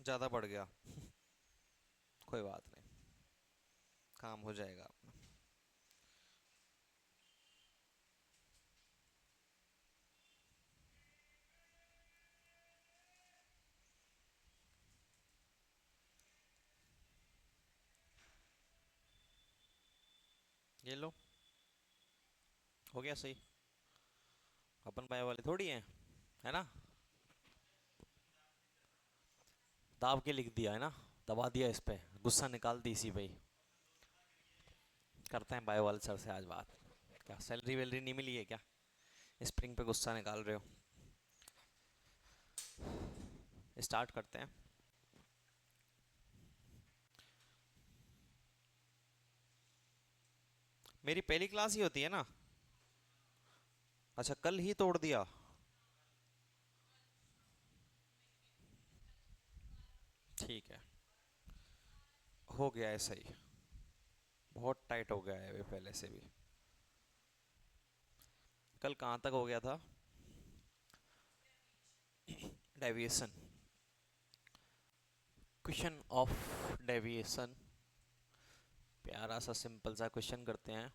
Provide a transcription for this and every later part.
ज़्यादा बढ़ गया। कोई बात नहीं, काम हो जाएगा अपना। ये लो, हो गया सही। अपन पाए वाले थोड़ी हैं, है ना। दाब के लिख दिया है ना, दबा दिया इस पे, गुस्सा निकाल दी इसी पे ही। करते हैं बायो वाले सर से आज बात। क्या सैलरी वैलरी नहीं मिली है क्या, स्प्रिंग पे गुस्सा निकाल रहे हो। स्टार्ट करते हैं। मेरी पहली क्लास ही होती है ना। अच्छा, कल ही तोड़ दिया। ठीक है, हो गया है सही। बहुत टाइट हो गया है वे पहले से भी। कल कहाँ तक हो गया था। Deviation, question of deviation. प्यारा सा सिंपल सा क्वेश्चन करते हैं।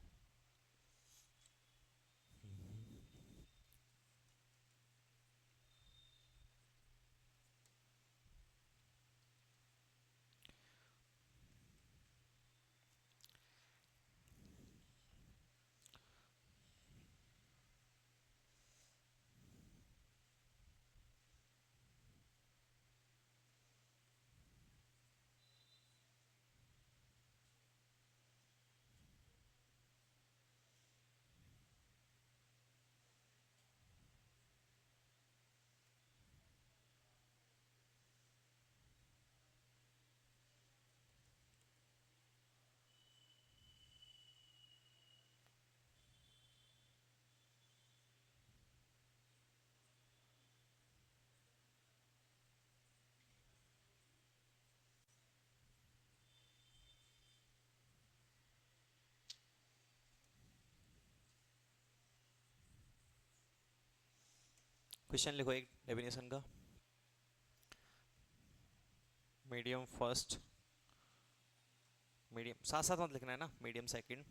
क्वेश्चन लिखो एक डेफिनेशन का। मीडियम फर्स्ट, मीडियम साथ साथ मत लिखना है ना, medium second,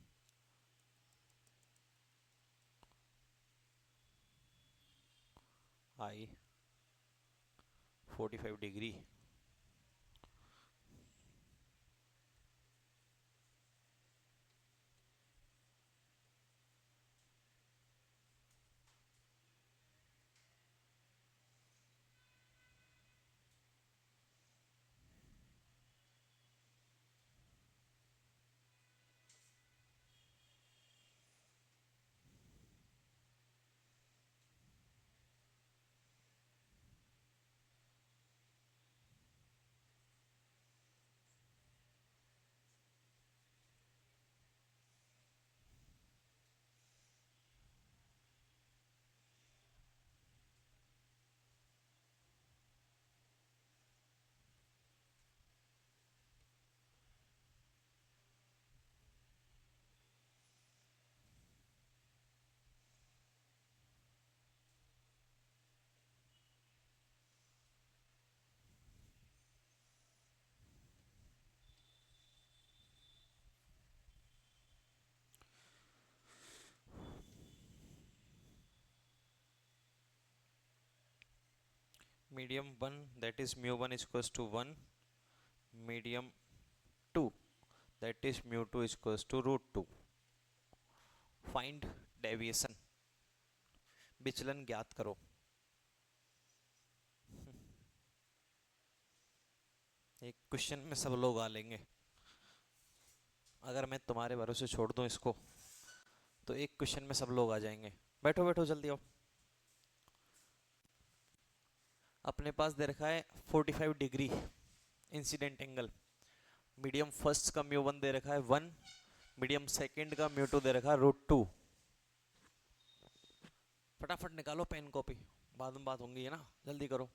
I 45 degree. Medium one that is mu one equals to one, medium two that is mu two equals to root two. Find deviation, विचलन ज्ञात करो। एक क्वेश्चन में सब लोग आ लेंगे। अगर मैं तुम्हारे भरोसे छोड़ दूं इसको, तो एक क्वेश्चन में सब लोग आ जाएंगे। बैठो बैठो जल्दी आओ। अपने पास दे रखा है 45 degree incident angle. Medium first का म्यू वन दे रखा है वन, मीडियम सेकंड का म्यू टू दे रखा है रूट टू। फटाफट निकालो पेन कॉपी, बाद में बात होंगी है ना, जल्दी करो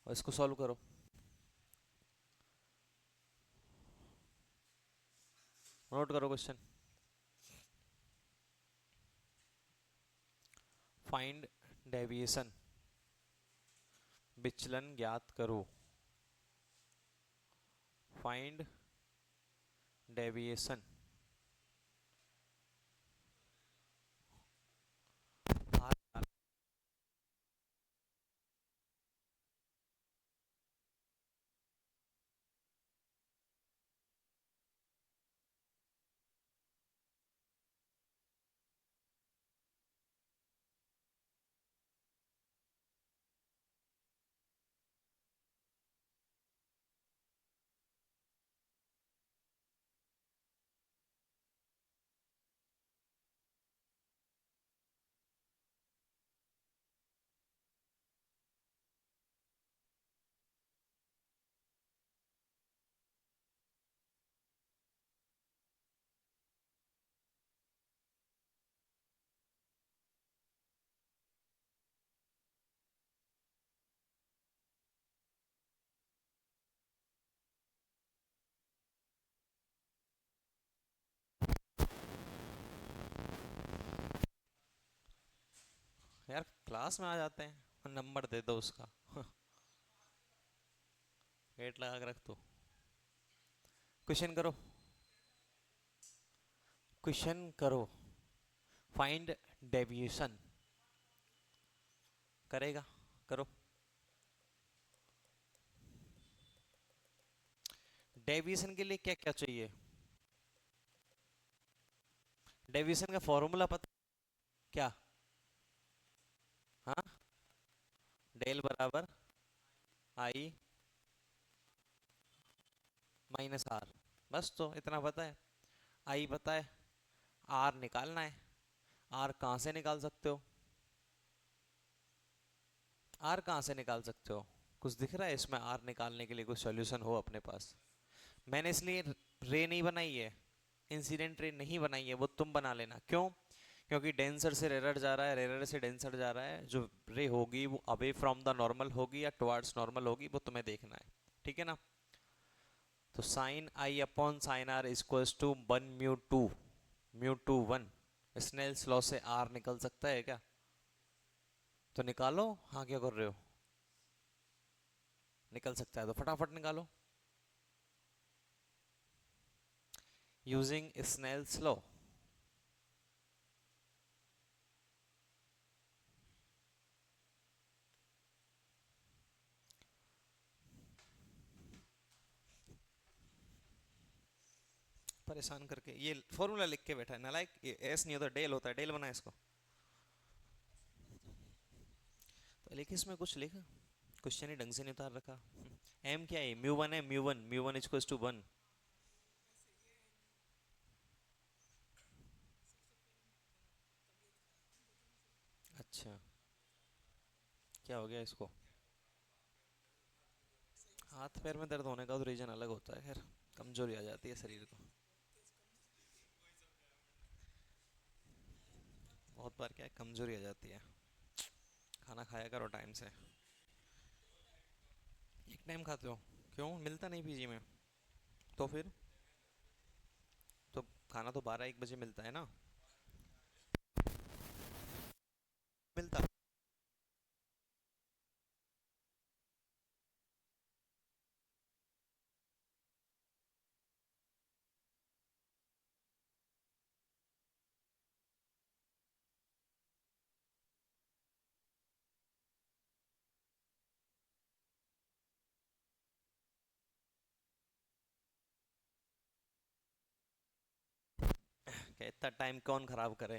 और इसको सॉल्व करो। नोट करो क्वेश्चन। फाइंड डेविएशन, विचलन ज्ञात करो। Find deviation. यार क्लास में आ जाते हैं, नंबर दे दो उसका। वेट लगा के रख दो। क्वेश्चन करो, क्वेश्चन करो। Find deviation. करेगा, करो। डेविएशन के लिए क्या क्या चाहिए? डेविएशन का फॉर्मूला पता क्या? हाँ, डेल बराबर आई माइनस आर। बस तो इतना पता है। आई पता है, आर निकालना है। आर कहाँ से निकाल सकते हो? आर कहाँ से निकाल सकते हो? कुछ दिख रहा है इसमें आर निकालने के लिए कुछ सॉल्यूशन हो अपने पास? मैंने इसलिए रे नहीं बनाई है, इंसिडेंट रे नहीं बनाई है, वो तुम बना लेना। क्यों? क्योंकि डेंसर से रेरर जा रहा है, रेरर से डेंसर जा रहा है, जो रे होगी वो अवे फ्रॉम द नॉर्मल होगी या टुवर्ड्स नॉर्मल होगी, वो तुम्हें देखना है। ठीक है ना? तो sine I upon sine R equals to 1 mu 2, mu 2 1। Snell's law से आर निकल सकता है क्या? तो निकालो। हाँ, क्या कर रहे हो? निकल सकता है तो फटाफट निकालो। Using Snell's law. परेशान करके ये फॉर्मूला लिख के बैठा है नालायक। ये एस नहीं होता, डेल होता है। डेल बना इसको। तो लिख, इसमें कुछ लिख। क्वेश्चन ही ढंग से नहीं उतार रखा। एम क्या है? म्यू 1 है, म्यू 1 इक्वल्स टू 1। अच्छा, क्या हो गया इसको? हाथ पैर में दर्द होने का तो रीजन अलग होता है। खैर, कमजोरी आ जाती है शरीर को। बहुत बार क्या है, कमजोरी आ जाती है। खाना खाया करो टाइम से। एक टाइम खाते हो? क्यों, मिलता नहीं पीजी में? तो फिर तो खाना तो 12-1 बजे मिलता है ना? मिलता। क्या इतना टाइम कौन खराब करे?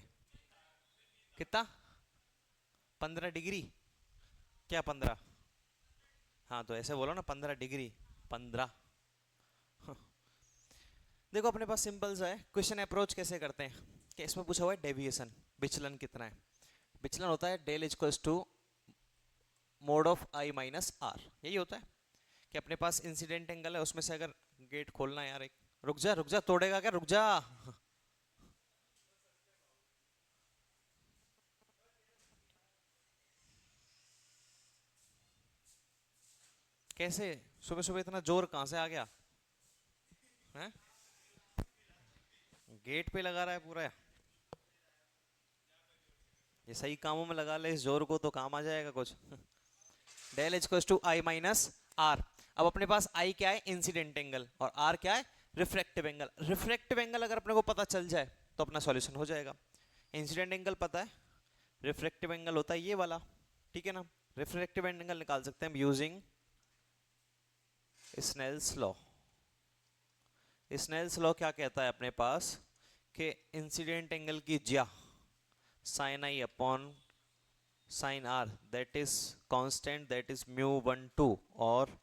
कितना? 15 डिग्री? क्या 15? हाँ तो ऐसे बोलो ना, 15 डिग्री। 15। देखो अपने पास सिंपल सा है क्वेश्चन। अप्रोच कैसे करते हैं कि इसमें पूछा हुआ है डेविएशन, विचलन कितना है। विचलन होता है del equals to mod of I minus R. यही होता है कि अपने पास इंसिडेंट एंगल है, उसमें से अगर गेट खोलना है यार एक। रुक जा रुक जा, तोड़ेगा क्या? रुक जा। कैसे? सुबह सुबह इतना जोर कहाँ से आ गया? हैं? गेट पे लगा रहा है पूरा। ये सही कामों में लगा ले इस जोर को तो काम आ जाएगा कुछ। Del equals to I minus R. अब अपने पास आई क्या है, इंसिडेंट एंगल, और आर क्या है, रिफ्रैक्टिव एंगल। रिफ्रैक्टिव एंगल अगर अपने को पता चल जाए तो अपना सॉल्यूशन हो जाएगा। इंसिडेंट एंगल पता है, रिफ्रैक्टिव एंगल होता है ये वाला, ठीक है ना। रिफ्रैक्टिव एंगल निकाल सकते हैं using Snell's law. Snell's law क्या कहता है अपने पास कि इंसिडेंट एंगल की ज्या sine I upon sine R that is constant, that is mu 1 2 और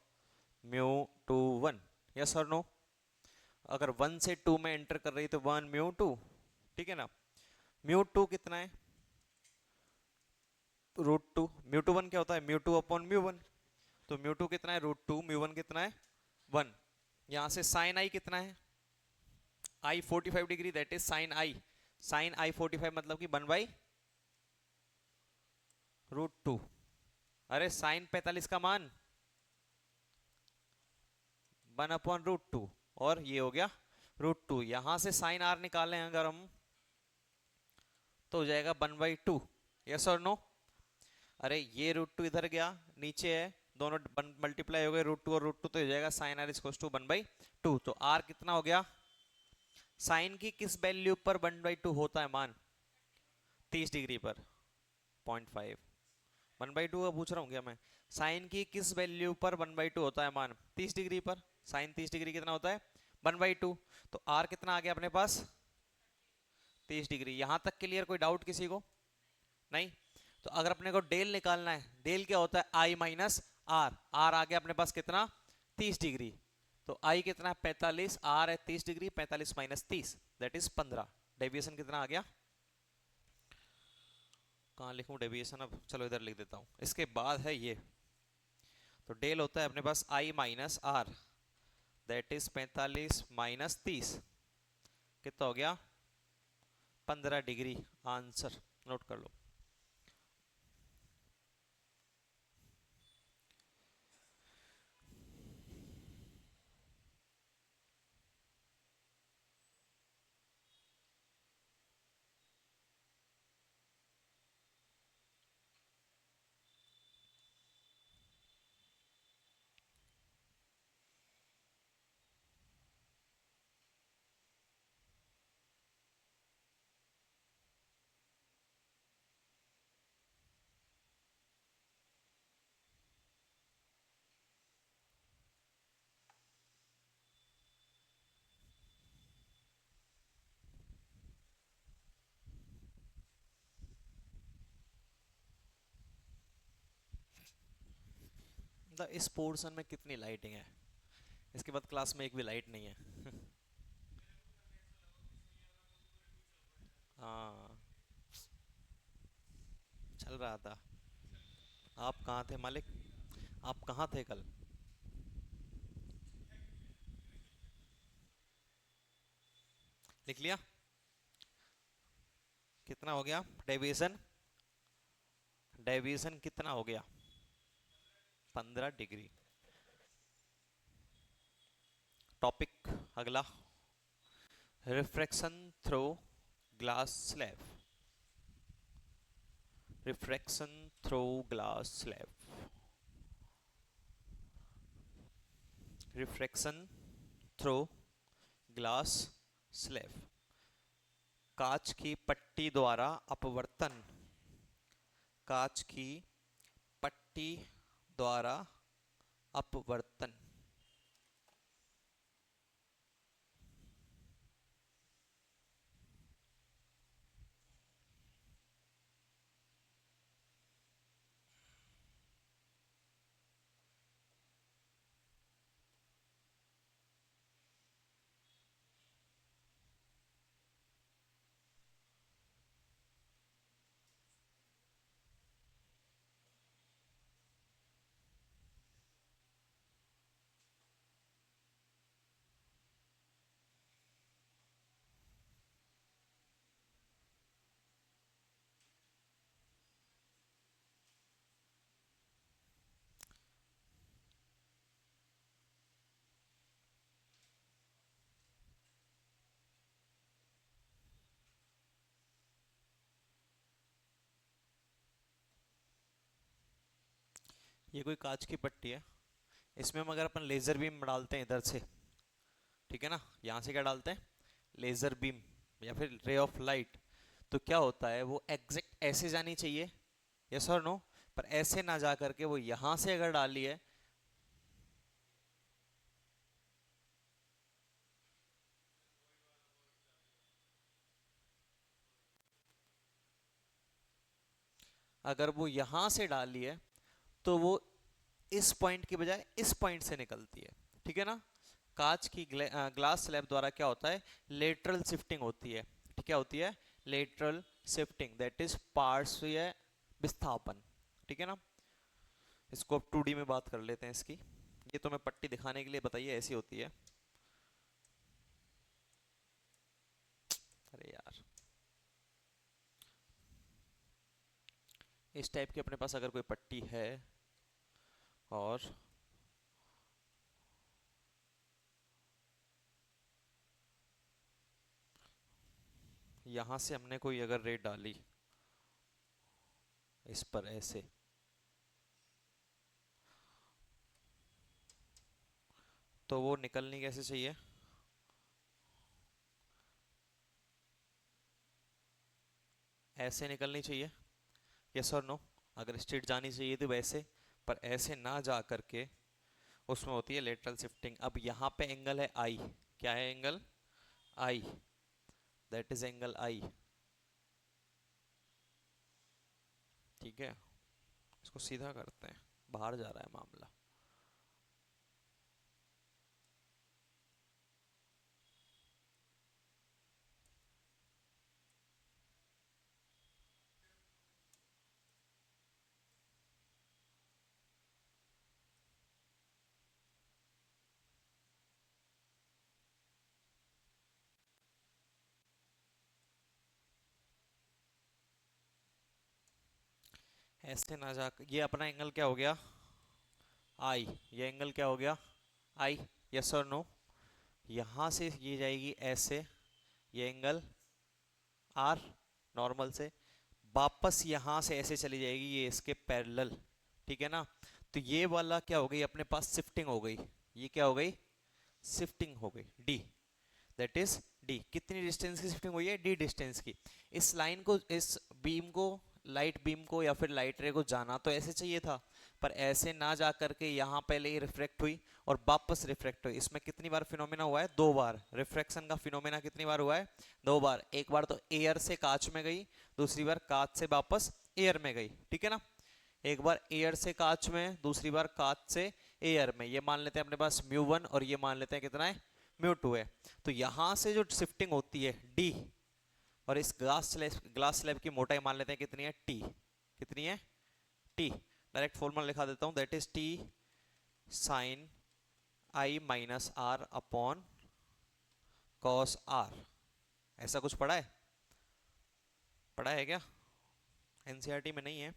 म्यू 2 1। यस और नो? अगर 1 से 2 में एंटर कर रही तो 1 म्यू 2, ठीक है ना। म्यू 2 कितना है, रूट 2। म्यू 2 1 क्या होता है, म्यू 2 अपॉन म्यू 1। तो म्यू 2 कितना है, रूट 2। म्यू 1 कितना है, 1। यहां से साइन आई कितना है, i 45 degree, that is sine I. Sine i 45 मतलब कि 1 बाई रूट 2। अरे साइन 45 का मान 1 अपॉन रूट 2, और ये हो गया रूट 2। यहां से साइन आर निकालें अगर हम तो हो जाएगा 1/2। यस और नो? अरे ये रूट 2 इधर गया, नीचे है, दोनों मल्टीप्लाई हो गए, रूट 2 और रूट 2, तो हो जाएगा साइन आर इक्वल्स टू 1/2। तो आर कितना हो गया, साइन की किस वैल्यू पर 1/2 होता है मान, 30 डिग्री पर 0.5। 1/2 का पूछ रहा हूँ क्या मैं, साइन की किस वैल्यू पर 1/2 होता है मान, 30 डिग्री पर। साइन 30 डिग्री कितना होता है, 1/2। तो आर कितना आ गया अपने पास, 30 डिग्री। यहां तक क्लियर, कोई डाउट किसी को? नहीं। तो अगर अपने को डेल निकालना है, डेल क्या होता है, आई माइनस आर। आर आ गया अपने पास कितना, 30 डिग्री। तो आई कितना है, 45, आर है 30 degree, 45 minus 30 that is 15। Deviation कितना आ गया, कहाँ लिखूं डेविएशन, अब चलो इधर लिख देता हूं। इसके बाद है ये, तो डेल होता है अपने पास i minus r, that is 45 minus 30, कितना हो गया, 15 डिग्री। आंसर नोट कर लो। इस पोर्शन में कितनी लाइटिंग है, इसके बाद क्लास में एक भी लाइट नहीं है। हाँ, चल रहा था। आप कहाँ थे मालिक, आप कहाँ थे कल? लिख लिया, कितना हो गया डेविएशन, डेविएशन कितना हो गया, 15 डिग्री। टॉपिक अगला, refraction through glass slab. Refraction through glass slab, refraction through glass slab. कांच की पट्टी द्वारा अपवर्तन, कांच की पट्टी द्वारा अपवर्तन। ये कोई कांच की पट्टी है, इसमें मगर अपन लेजर बीम डालते हैं इधर से, ठीक है ना, यहाँ से क्या डालते हैं, लेजर बीम या फिर रे ऑफ लाइट, तो क्या होता है वो एग्जैक्ट ऐसे जानी चाहिए, यस और नो, पर ऐसे ना जा करके वो यहां से अगर डाली है, अगर वो यहां से डाली है तो वो इस पॉइंट की बजाय इस पॉइंट से निकलती है, ठीक है ना। कांच की ग्लास स्लैब द्वारा क्या होता है, लेटरल शिफ्टिंग होती है, क्या होती है, लेटरल शिफ्टिंग, दैट इज पार्श्वीय विस्थापन, ठीक है ना। इसको अब 2D में बात कर लेते हैं इसकी, ये तो मैं पट्टी दिखाने के लिए बताइए ऐसी होती है, अरे यार, इस टाइप की अपने पास अगर कोई पट्टी है और यहां से हमने कोई अगर रे डाली इस पर ऐसे, तो वो निकलनी कैसे चाहिए, ऐसे निकलनी चाहिए, यस और नो। अगर स्ट्रेट जानी चाहिए थी वैसे, पर ऐसे ना जा करके उसमें होती है लेटरल शिफ्टिंग। अब यहाँ पे एंगल है आई, क्या है angle, i, that is angle i, ठीक है। इसको सीधा करते हैं, बाहर जा रहा है मामला। ऐसे ना जा, ये अपना एंगल क्या हो गया, आई, ये एंगल क्या हो गया, आई, यस और नो। यहाँ से ये जाएगी ऐसे, ये एंगल आर, नॉर्मल से वापस यहाँ से ऐसे चली जाएगी ये इसके पैरेलल, ठीक है ना। तो ये वाला क्या हो गई अपने पास, शिफ्टिंग हो गई, ये क्या हो गई, शिफ्टिंग हो गई, डी, दैट इज डी। कितनी डिस्टेंस की शिफ्टिंग हुई है, डी डिस्टेंस की। इस लाइन को, इस बीम को, लाइट बीम को या फिर लाइट रे को जाना तो ऐसे चाहिए था, पर ऐसे ना जा करके यहाँ पहले ही रिफ्रैक्ट हुई और वापस रिफ्रैक्ट हुई। इसमें कितनी बार फिनोमेना हुआ है, दो बार, रिफ्रैक्शन का फिनोमेना कितनी बार हुआ है, दो बार। एक बार तो एयर से कांच में गई, दूसरी बार कांच से वापस एयर में गई, ठीक है ना। एक बार एयर से कांच में, दूसरी बार कांच से एयर में, ये मान लेते हैं अपने पास μ1 और ये मान लेते हैं कितना है, μ2 है। तो यहां से जो शिफ्टिंग होती है डी, और इस ग्लास स्लैब की मोटाई मान लेते हैं कितनी है, टी, कितनी है, टी। डायरेक्ट फॉर्मूला लिखा देता हूं, that is T sine I minus are upon cos R. ऐसा कुछ पढ़ा है, पढ़ा है क्या, एनसीईआरटी में नहीं है,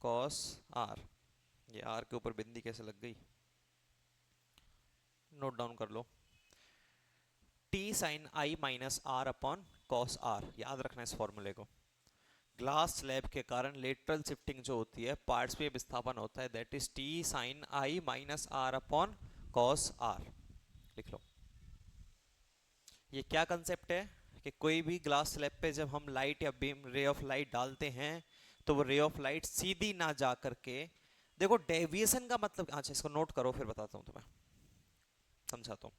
कॉस आर, ये आर के ऊपर बिंदी कैसे लग गई, नोट डाउन कर लो, t sine I minus are upon cos r, याद रखना इस फॉर्मूले को। ग्लास स्लैब के कारण लेटरल शिफ्टिंग जो होती है, पार्ट्स पे विस्थापन होता है, that is T sine I minus are upon cos R, लिख लो। ये क्या कंसेप्ट है कि कोई भी ग्लास स्लैब पे जब हम लाइट या बीम रे ऑफ लाइट डालते हैं, तो वो रे ऑफ लाइट सीधी ना जा करके, देखो डेविएशन का मतलब, अच्छा इसको नोट करो फिर बताता हूँ तुम्हें, समझाता हूँ।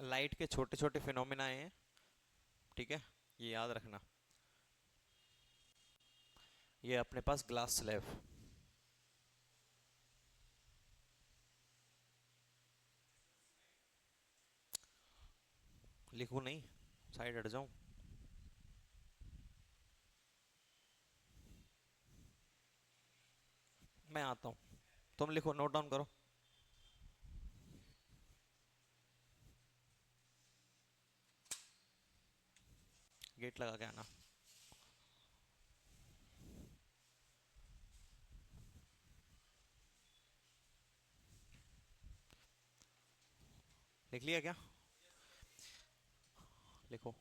लाइट के छोटे छोटे फिनोमेना हैं, ठीक है, ये याद रखना। ये अपने पास ग्लास स्लैब। लिखूं नहीं, साइड हट जाऊं? मैं आता हूं, तुम लिखो, नोट डाउन करो। गेट लगा के आना। लिख लिया क्या? लिखो।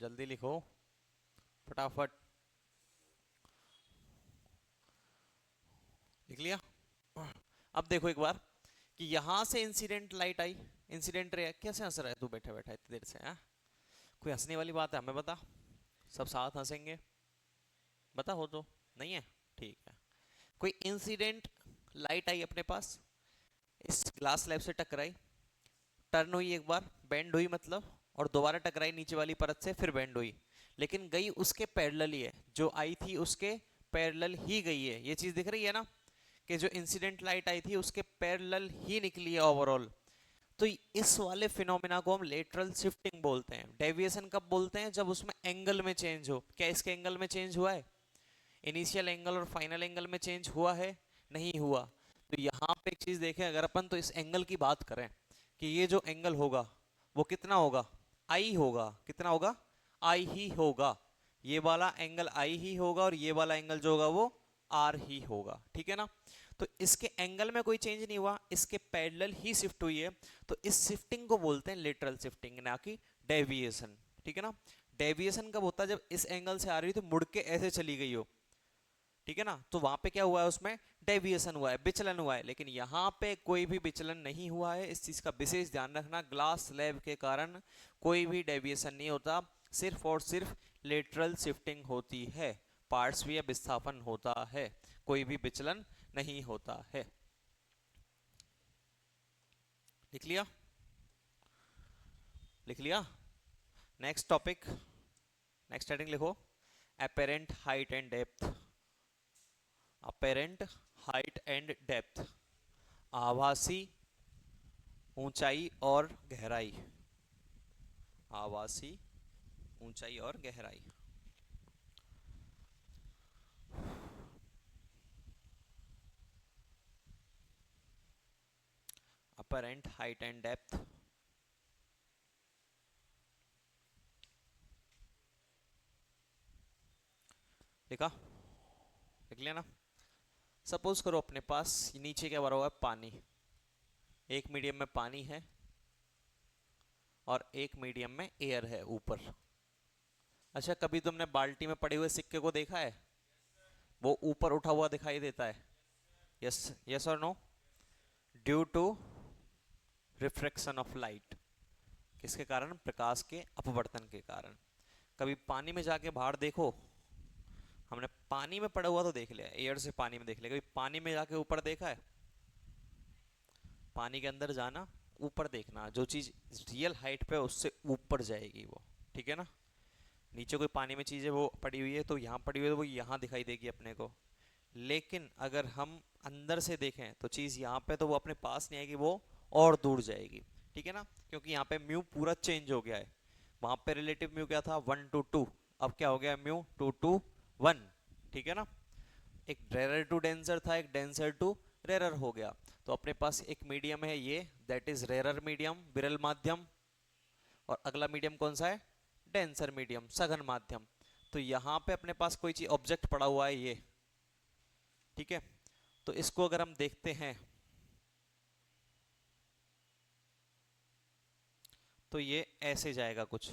जल्दी लिखो, फटाफट। लिख लिया? अब देखो एक बार कि यहां से इंसिडेंट लाइट आई, इंसिडेंट रे। कैसे हंस रहा है तू बैठे बैठा इतनी देर से? हाँ, कोई हंसने वाली बात है? हमें बता, सब साथ हंसेंगे। बता, हो तो नहीं है? ठीक है। कोई इंसिडेंट लाइट आई अपने पास, इस ग्लास स्लैब से टकराई, टर्न हुई एक बार, बेंड हुई मतलब, और दोबारा टकराई नीचे वाली परत से, फिर बेंड हुई, लेकिन गई उसके पैरेलल ही है। जो आई थी उसके पैरेलल ही गई है। ये चीज दिख रही है ना, कि जो इंसिडेंट लाइट आई थी उसके पैरेलल ही निकली है ओवरऑल। तो इस वाले फिनोमेना को हम लेटरल शिफ्टिंग बोलते हैं। डेविएशन कब बोलते हैं? जब उसमें एंगल में चेंज हो। क्या इसके एंगल में चेंज हुआ है? इनिशियल एंगल और फाइनल एंगल में चेंज हुआ है? नहीं हुआ। तो यहाँ पे एक चीज देखें, अगर अपन तो इस एंगल की बात करें कि ये जो एंगल होगा वो कितना होगा? आई होगा। कितना होगा? आई ही होगा। ये वाला एंगल आई ही होगा और ये वाला एंगल जो होगा वो आर ही होगा। ठीक है ना? तो इसके एंगल में कोई चेंज नहीं हुआ, इसके पैरेलल ही शिफ्ट हुई है। तो इस शिफ्टिंग को बोलते हैं लेटरल शिफ्टिंग, ना कि डेविएशन। ठीक है ना? डेविएशन कब होता है? जब इस एंगल से आ रही हो तो मुड़ के ऐसे चली गई हो। ठीक है ना? तो वहां पे क्या हुआ है? उसमें डेविएशन हुआ है, विचलन हुआ है। लेकिन यहाँ पे कोई भी विचलन नहीं हुआ है। इस चीज का विशेष ध्यान रखना, ग्लास स्लैब के कारण कोई भी डेविएशन नहीं होता, सिर्फ और सिर्फ लेटरल शिफ्टिंग होती है। पार्श्वीय विस्थापन होता है, कोई भी विचलन नहीं होता है। लिख लिया? लिख लिया? नेक्स्ट टॉपिक, नेक्स्ट हेडिंग लिखो, apparent height and depth. Apparent height and depth, आभासी ऊंचाई और गहराई। आभासी ऊंचाई और गहराई। Apparent height and depth. लिखा? लिख लिया ना? सपोज करो अपने पास नीचे क्या भरा हुआ है? पानी। एक मीडियम में पानी है और एक मीडियम में एयर है ऊपर। अच्छा, कभी तुमने बाल्टी में पड़े हुए सिक्के को देखा है? वो ऊपर उठा हुआ दिखाई देता है। यस, यस और no? Due to refraction of light. किसके कारण? प्रकाश के अपवर्तन के कारण। कभी पानी में जाके बाहर देखो, हमने पानी में पड़ा हुआ तो देख लिया, एयर से पानी में देख लिया, कभी पानी में जाके ऊपर देखा है? पानी के अंदर जाना, ऊपर देखना, जो चीज रियल हाइट पे है उससे ऊपर जाएगी वो। ठीक है ना? नीचे कोई पानी में चीज है वो पड़ी हुई है, तो यहाँ पड़ी हुई है तो वो यहाँ दिखाई देगी अपने को। लेकिन अगर हम अंदर से देखें तो चीज यहाँ पे, तो वो अपने पास नहीं आएगी, वो और दूर जाएगी। ठीक है ना? क्योंकि यहाँ पे म्यू पूरा चेंज हो गया है। वहां पे रिलेटिव म्यू क्या था? 1 to 2। अब क्या हो गया? Mu 2 to 1। ठीक है ना? एक रेरर टू डेंसर था, एक डेंसर टू रेरर हो गया। तो अपने पास एक मीडियम है ये, दैट इज रेरर मीडियम, विरल माध्यम। और अगला मीडियम कौन सा है? डेंसर मीडियम, सघन माध्यम। तो यहाँ पे अपने पास कोई चीज ऑब्जेक्ट पड़ा हुआ है ये। ठीक है? तो इसको अगर हम देखते हैं तो ये ऐसे जाएगा कुछ।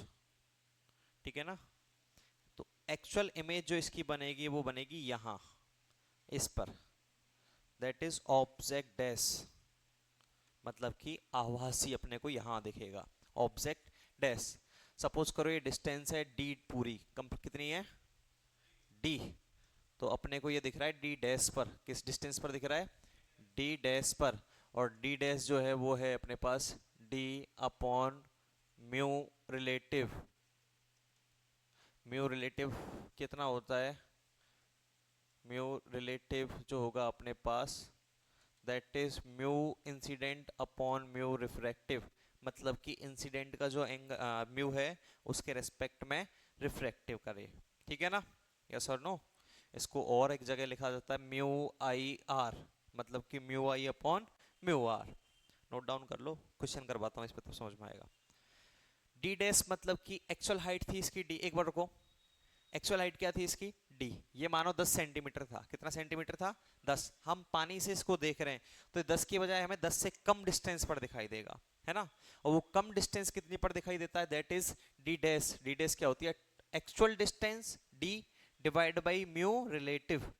ठीक है ना? तो एक्चुअल इमेज जो इसकी बनेगी वो बनेगी यहाँ इस पर, दैट इज ऑब्जेक्ट डैश, मतलब कि आभासी अपने को यहाँ दिखेगा ऑब्जेक्ट डैश। सपोज करो ये डिस्टेंस है डी पूरी, कम कितनी है डी, तो अपने को ये दिख रहा है डी डैश पर, किस डिस्टेंस पर दिख रहा है डी डैश पर, और डी डैश जो है वो है अपने पास d upon mu relative. Mu relative कितना होता है, म्यू रिलेटिव जो होगा अपने पास that is mu incident upon mu refractive, मतलब कि इंसिडेंट का जो म्यू है उसके रेस्पेक्ट में रिफ्रैक्टिव करे, ठीक है ना, यस और नो। इसको और एक जगह लिखा जाता है म्यू आई आर, मतलब कि mu I upon mu R. Note down कर लो, क्वेश्चन करवाता हूँ इस पर तो समझ में आएगा। डी डैश मतलब कि एक्चुअल हाइट थी इसकी डी, एक बार रुको, एक्चुअल हाइट क्या थी इसकी डी, ये मानो 10 सेंटीमीटर था, कितना सेंटीमीटर था 10, हम पानी से इसको देख रहे हैं तो 10 की बजाय हमें 10 से कम डिस्टेंस पर दिखाई देगा, है ना, और वो कम डिस्टेंस कितनी पर दिखाई देता है, that is D dash. D dash क्या होती है, actual distance D divide by mu relative,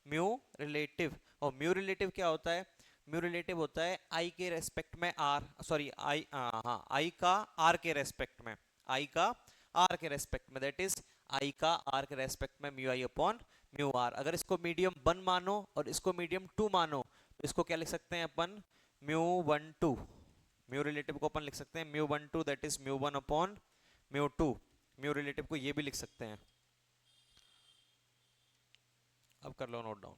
mu relative, और म्यू रिलेटिव क्या होता है, म्यू रिलेटिव होता है आई के रेस्पेक्ट में आर, सॉरी आई, हाँ आई का आर के रेस्पेक्ट में, आई का आर के रेस्पेक्ट में, दैट इज आई का आर के रेस्पेक्ट में mu I upon mu R. अगर इसको मीडियम 1 मानो और इसको मीडियम 2 मानो तो इसको क्या लिख सकते हैं अपन, म्यू 1 2, म्यू रिलेटिव को अपन लिख सकते हैं mu 1 2, that is mu 1 upon mu 2। Mu relative को ये भी लिख सकते हैं, अब कर लो नोट डाउन।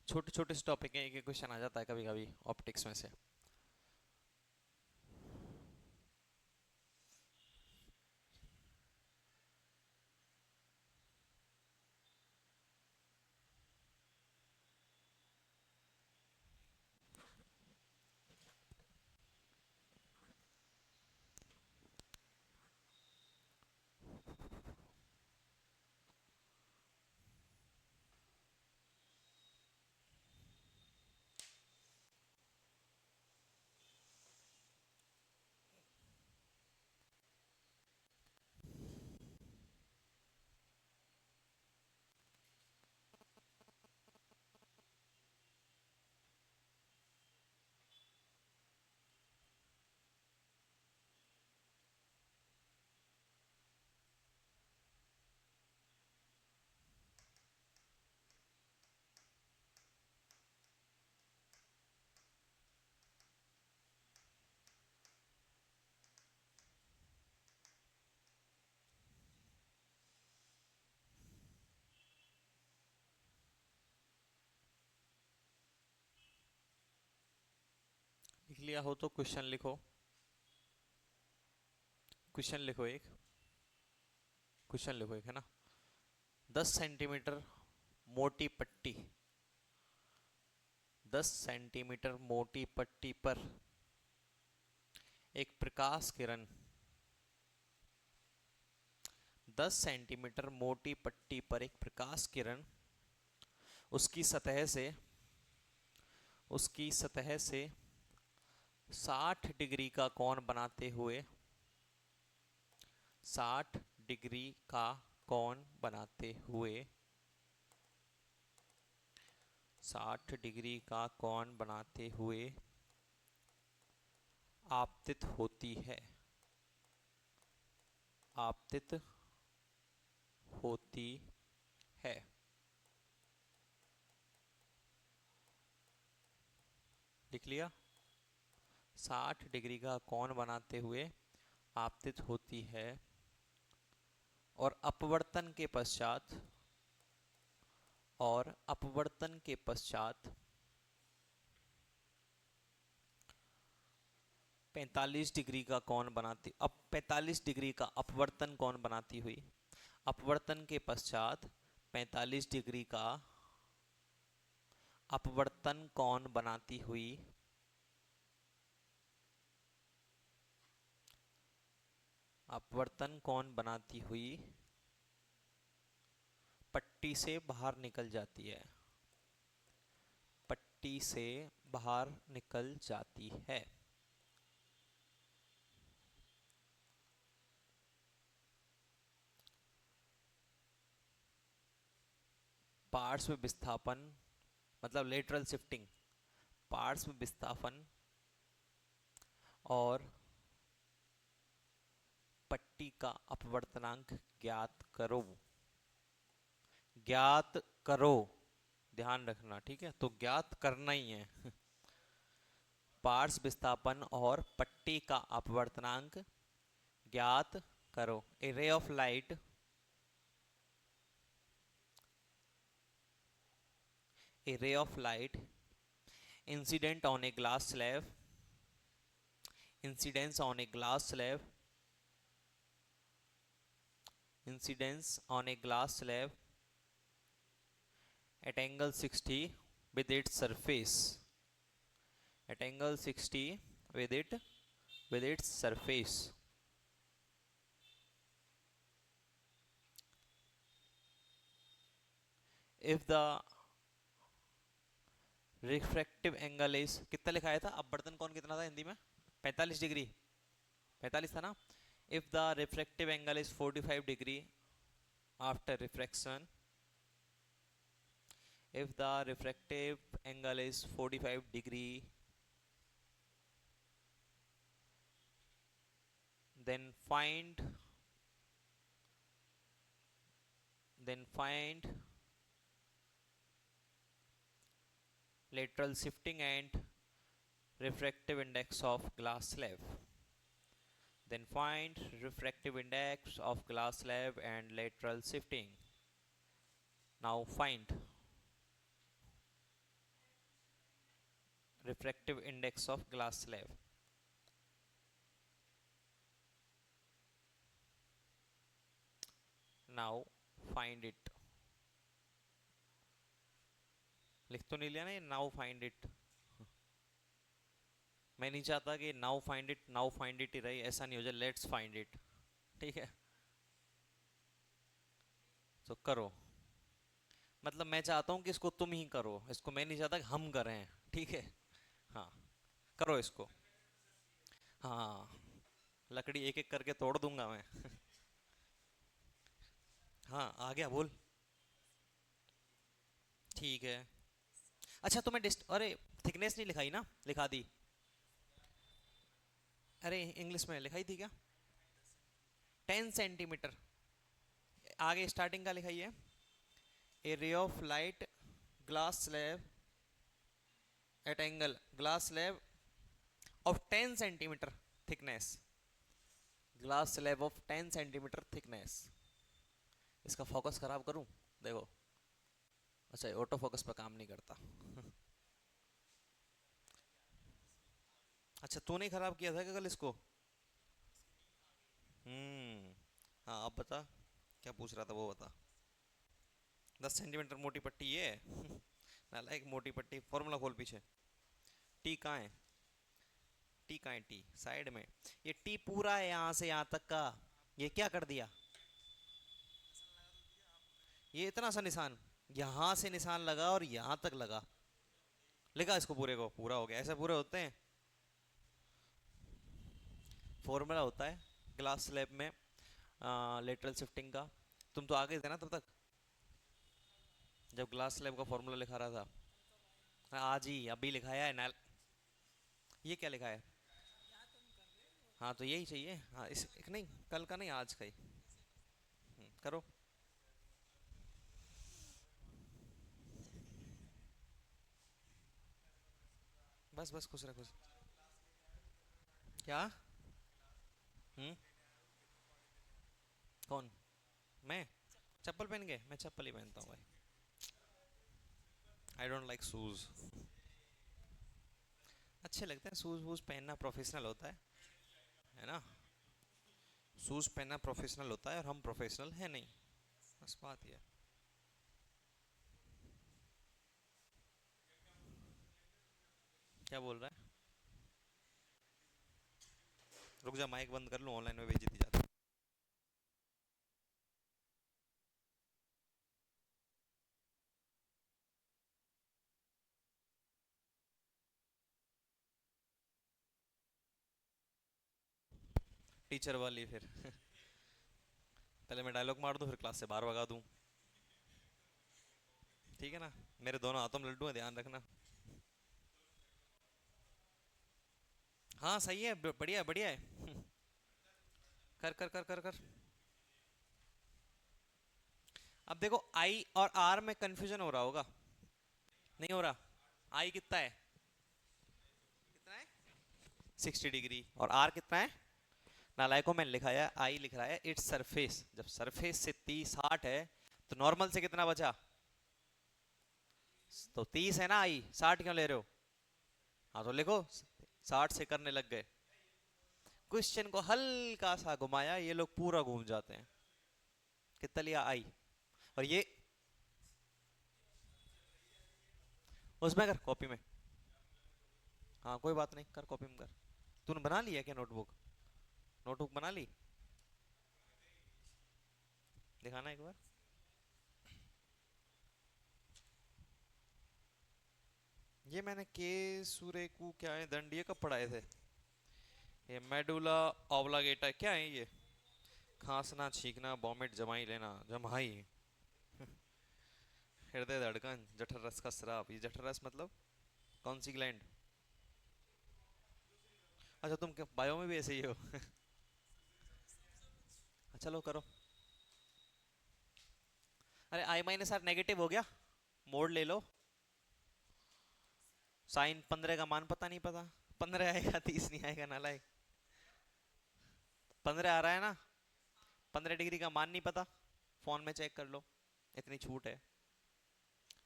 छोटे छोटे से टॉपिक है, एक एक क्वेश्चन आ जाता है कभी कभी ऑप्टिक्स में से। लिख लिया हो तो क्वेश्चन लिखो, क्वेश्चन लिखो एक, क्वेश्चन लिखो एक, है ना। 10 सेंटीमीटर मोटी पट्टी, 10 सेंटीमीटर मोटी पट्टी पर एक प्रकाश किरण, 10 सेंटीमीटर मोटी पट्टी पर एक प्रकाश किरण उसकी सतह से, उसकी सतह से 60 डिग्री का कोण बनाते हुए, 60 डिग्री का कोण बनाते हुए, 60 डिग्री का कोण बनाते हुए आपतित होती है, आपतित होती है, लिख लिया। 60 डिग्री का कोण बनाते हुए आपतित होती है और अपवर्तन के पश्चात, और अपवर्तन के पश्चात 45 डिग्री का कोण बनाती, अब 45 डिग्री का अपवर्तन कोण बनाती हुई, अपवर्तन के पश्चात 45 डिग्री का अपवर्तन कोण बनाती हुई अपवर्तन कोण बनाती हुई पट्टी से बाहर निकल जाती है, पट्टी से बाहर निकल जाती है। पार्श्व विस्थापन मतलब लेटरल शिफ्टिंग, पार्श्व विस्थापन और पट्टी का अपवर्तनांक ज्ञात करो, ज्ञात करो, ध्यान रखना, ठीक है, तो ज्ञात करना ही है। पार्श्व विस्थापन और पट्टी का अपवर्तनांक ज्ञात करो। A ray of light, a ray of light incident on a glass slab, incidence on a glass slab, incidence on a glass slab at angle 60 with its surface, at angle 60 with its surface, if the refractive angle is, कितना लिखाया था अपवर्तन कोण कितना था हिंदी में, 45 degree, 45 था ना। if the refractive angle is 45 degree after refraction, if the refractive angle is 45 degree, then find lateral shifting and refractive index of glass slab, then find refractive index of glass slab and lateral shifting. Now find refractive index of glass slab. Now find it, लिख तो नहीं लिया ना ये, now find it, मैं नहीं चाहता कि नाउ फाइंड इट ही रही, ऐसा नहीं हो जाए, लेट्स फाइंड इट, ठीक है। तो करो, मतलब मैं चाहता हूँ कि इसको तुम ही करो, इसको मैं नहीं चाहता कि हम करें, ठीक है। हाँ, करो इसको। हाँ, लकड़ी एक एक करके तोड़ दूंगा मैं। हाँ आ गया, बोल। ठीक है। अच्छा तुम्हें अरे थिकनेस नहीं लिखाई ना, लिखा दी। अरे इंग्लिश में लिखाई थी क्या? 10 सेंटीमीटर। आगे स्टार्टिंग का लिखाइए, a ray of light glass slab at angle, glass slab of 10 centimetre thickness, glass slab of 10 centimetre thickness. इसका फोकस खराब करूं, देखो। अच्छा ऑटो फोकस पर काम नहीं करता। अच्छा तूने खराब किया था क्या कल इसको? हम्म। हाँ अब बता, क्या पूछ रहा था वो बता। 10 सेंटीमीटर मोटी पट्टी ये है। नालायक, मोटी पट्टी फॉर्मूला खोल पीछे। टी कहाँ है? टी कहाँ है? टी साइड में। ये टी पूरा है यहाँ से यहाँ तक का, ये क्या कर दिया? ये इतना सा निशान, यहाँ से निशान लगा और यहाँ तक लगा, लिखा इसको पूरे को, पूरा हो गया, ऐसे पूरे होते हैं। फॉर्मूला होता है ग्लास स्लैब में लेटरल शिफ्टिंग का, तुम तो आगे थे ना तब तक जब ग्लास स्लैब का फॉर्मूला लिखा रहा था। हाँ, आज ही अभी लिखाया है ना। ये क्या लिखा है? हाँ तो यही चाहिए, हाँ इस एक नहीं, कल का नहीं, आज का ही। करो। बस बस खुश रह, खुश। क्या? हम्म। कौन? मैं? चप्पल पहन के? मैं चप्पल ही पहनता हूँ भाई। I don't like shoes. अच्छे लगते हैं शूज वूज पहनना, प्रोफेशनल होता है ना। शूज पहनना प्रोफेशनल होता है और हम प्रोफेशनल है नहीं, बस बात ये है। क्या बोल रहा है? रुक जा, माइक बंद कर लूँ, ऑनलाइन में बेइज्जती जाती। टीचर वाली फिर पहले मैं डायलॉग मार दूं फिर क्लास से बाहर भगा दूं। ठीक है ना, मेरे दोनों हाथों में लड्डू है, ध्यान रखना। हाँ सही है, बढ़िया बढ़िया है। कर कर कर कर कर। अब देखो आई और आर में कंफ्यूजन हो रहा होगा। नहीं हो रहा? आई कितना है? कितना है? 60 डिग्री। और आर कितना है? नालायकों में लिखा है, आई लिख रहा है इट्स सरफेस। जब सरफेस से 30 60 है तो नॉर्मल से कितना बचा? तो 30 है ना, आई 60 क्यों ले रहे हो? हाँ तो लिखो, 60 से करने लग गए। क्वेश्चन को हल्का सा घुमाया, ये लोग पूरा घूम जाते हैं। कितना लिया आई? और ये उसमें कर, कॉपी में। हाँ कोई बात नहीं, कर कॉपी में कर। तूने बना लिया क्या नोटबुक? नोटबुक बना ली? दिखाना एक बार। ये मैंने के सुरेकु क्या है, दंडिये कब पढ़ाए थे? ये मेडुला ऑब्लागेटा क्या है ये? खांसना, छींकना, वॉमिट, जमाई लेना, जमाई, हृदय धड़कन, जठर रस का स्राव। ये जठर रस मतलब कौन सी ग्लैंड? अच्छा तुम क्या बायो में भी ऐसे ही हो? चलो करो। अरे आई माइनस आर नेगेटिव हो गया, मोड ले लो। साइन 15 का मान पता नहीं, पता 15 आएगा 30 नहीं आएगा नालायक। 15 आ रहा है ना, 15 डिग्री का मान नहीं पता, फोन में चेक कर लो, इतनी छूट है।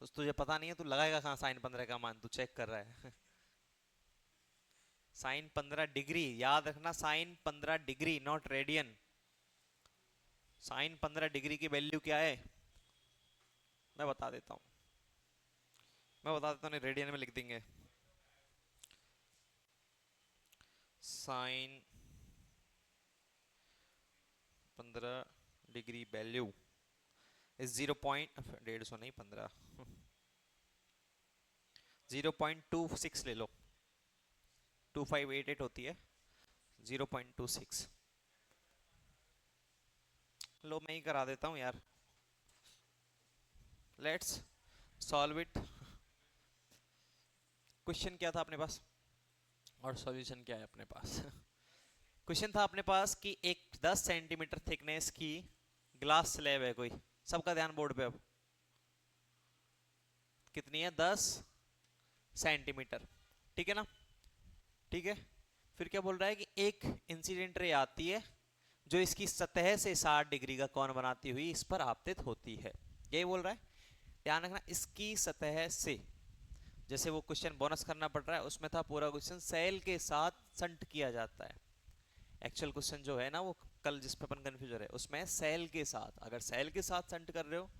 उस तुझे पता नहीं है, तू लगाएगा कहाँ साइन 15 का मान, तू चेक कर रहा है। साइन 15 डिग्री, याद रखना, sine 15 degree not radian. Sine 15 degree की वैल्यू क्या है? मैं बता देता हूँ, मैं बता देता हूँ, नहीं रेडियन में लिख देंगे। साइन 15 डिग्री वैल्यू इज 0.150 नहीं 15, 0.26 ले लो। 2588 होती है, 0.26। लो मैं ही करा देता हूँ यार। Let's solve it. क्वेश्चन क्या था अपने पास और सॉल्यूशन क्या है अपने पास? क्वेश्चन था अपने पास कि एक 10 सेंटीमीटर थिकनेस की ग्लास स्लैब है कोई। सबका ध्यान बोर्ड पे। अब कितनी है? 10 सेंटीमीटर। ठीक है ना? ठीक है। फिर क्या बोल रहा है कि एक इंसिडेंट रे आती है जो इसकी सतह से 60 डिग्री का कोण बनाती हुई इस पर आपतित होती है। यही बोल रहा है, ध्यान रखना, इसकी सतह से। जैसे वो क्वेश्चन बोनस करना पड़ रहा है, उसमें था पूरा क्वेश्चन सेल के साथ संट किया जाता है। एक्चुअल क्वेश्चन जो है ना, वो कल जिस पे अपन कंफ्यूज है उसमें सेल के साथ, अगर सेल के साथ संट कर रहे हो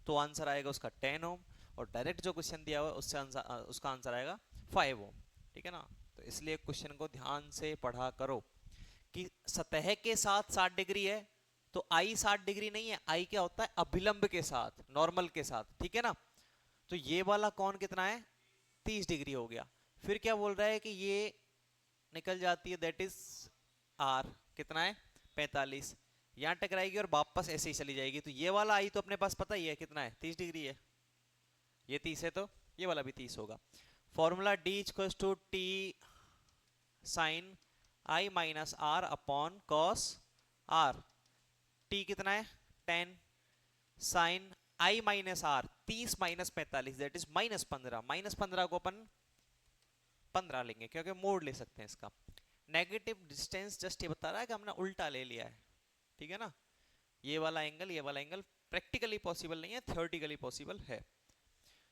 तो आंसर आएगा उसका 10 ओम। और डायरेक्ट जो क्वेश्चन दिया हुआ है उससे आंसर, उसका आंसर आएगा 5 ओम। ठीक है ना? तो इसलिए क्वेश्चन को ध्यान से पढ़ा करो कि सतह के साथ 60 डिग्री है तो आई 60 डिग्री नहीं है, आई क्या होता है? अभिलंब के साथ, नॉर्मल के साथ। ठीक है ना? तो ये वाला कौन कितना है? 30 डिग्री हो गया। फिर क्या बोल रहा है कि ये निकल जाती है, दैट इज आर कितना है? 45। यहां टकराएगी और वापस ऐसे ही चली जाएगी, तो ये वाला आई तो अपने पास पता ही है कितना है, 30 डिग्री है। ये 30 है तो ये वाला भी 30 होगा। Formula D equal to T sine I minus are upon cos R. T कितना है? 10 sine I minus R, 30 minus 45 that is -15। -15 को अपन 15 लेंगे क्योंकि मोड ले सकते हैं इसका। नेगेटिव डिस्टेंस जस्ट ये बता रहा है कि हमने उल्टा ले लिया है। ठीक है ना? ये वाला एंगल, ये वाला एंगल प्रैक्टिकली पॉसिबल नहीं है, थियोरेटिकली पॉसिबल है।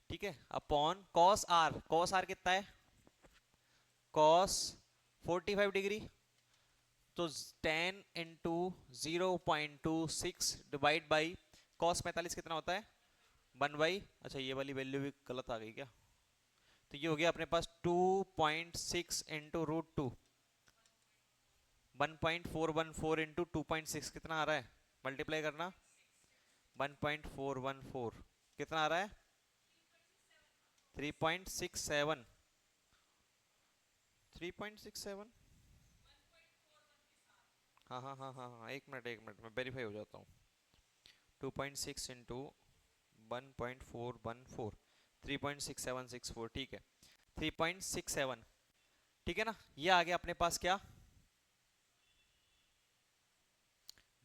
ठीक है? Upon cos R, cos R कितना है? कॉस 45 डिग्री, तो 10 इंटू 0.26 डिवाइड बाई कॉस 45 कितना होता है 1 बाई, अच्छा ये वाली वैल्यू भी गलत आ गई क्या, तो ये हो गया अपने पास 2.6 इंटू रूट 2, 1.414 इंटू 2.6 कितना आ रहा है, मल्टीप्लाई करना 1.414 कितना आ रहा है 3.67, 3.67, हाँ हाँ हाँ हाँ हाँ, एक मिनट मैं वेरीफाई हो जाता हूँ। 2.6 इंटू 1.414, 3.6764, ठीक है 3.67, ठीक है ना। ये आ गया अपने पास क्या,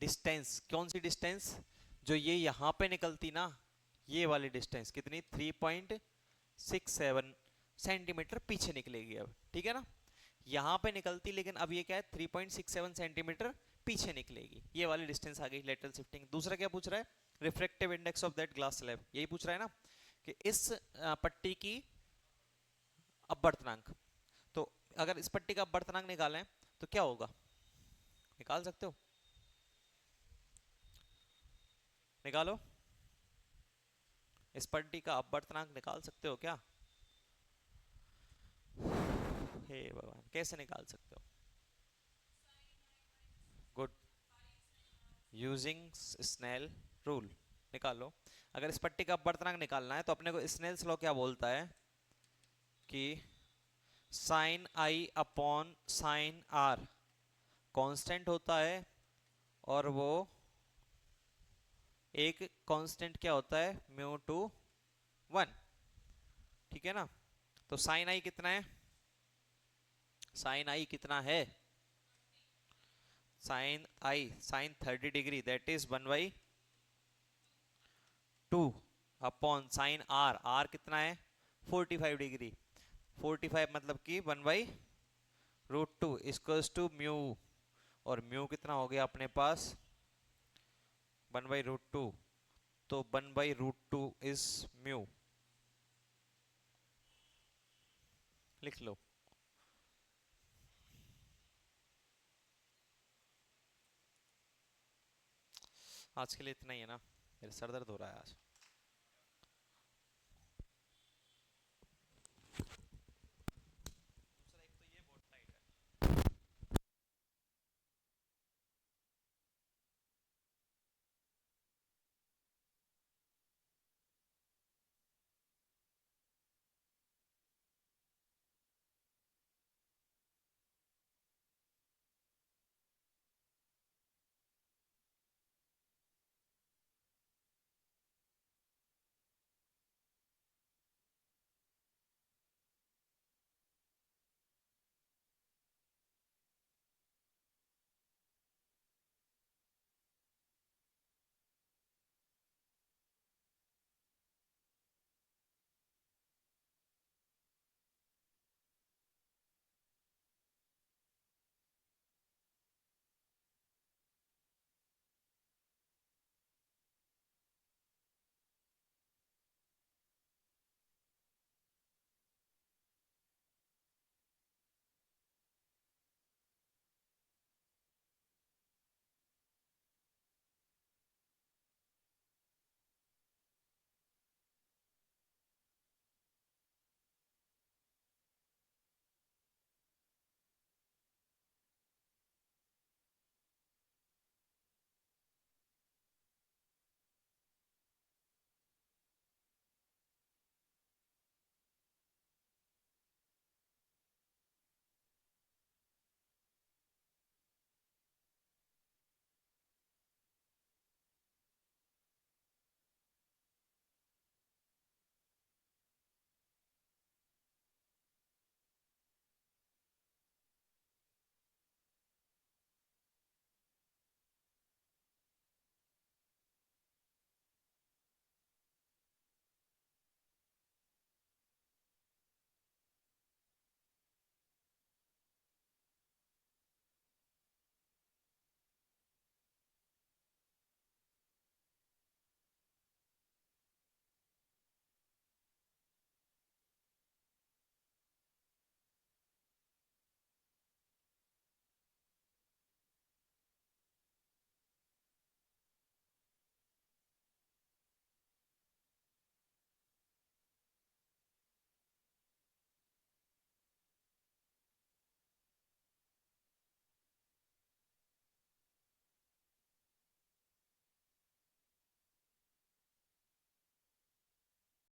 डिस्टेंस, कौन सी डिस्टेंस, जो ये यहां पे निकलती ना, ये वाली डिस्टेंस कितनी 3.67 सेंटीमीटर पीछे निकलेगी अब, ठीक है ना। यहां पे निकलती, लेकिन अब ये क्या है 3.67 सेंटीमीटर पीछे निकलेगी, ये वाली डिस्टेंस आ गई लेटरल शिफ्टिंग। दूसरा क्या पूछ रहा है, refractive index of that glass slab, यही पूछ रहा है ना, कि इस पट्टी की अपवर्तनांक, तो अगर इस पट्टी का अपवर्तनांक निकालें तो क्या होगा, निकाल सकते हो, निकालो, इस पट्टी का अपवर्तनांक निकाल सकते हो क्या, हे भगवान कैसे निकाल सकते हो, गुड, यूजिंग स्नेल रूल, निकालो। अगर इस पट्टी का अपवर्तनांक निकालना है तो अपने को स्नेल्स लॉ क्या बोलता है कि sine I upon sine R constant होता है, और वो एक कांस्टेंट क्या होता है μ/1, ठीक है ना। तो साइन आई कितना है, साइन आई कितना है, sine I sine 30 degree that is 1/2 upon sine R, R कितना है 45 डिग्री, 45 मतलब कि 1/√2 इक्वल्स टू म्यू, और म्यू कितना हो गया अपने पास 1/√2, तो 1/√2 इज म्यू, लिख लो। आज के लिए इतना ही है ना, मेरे सर दर्द हो रहा है आज।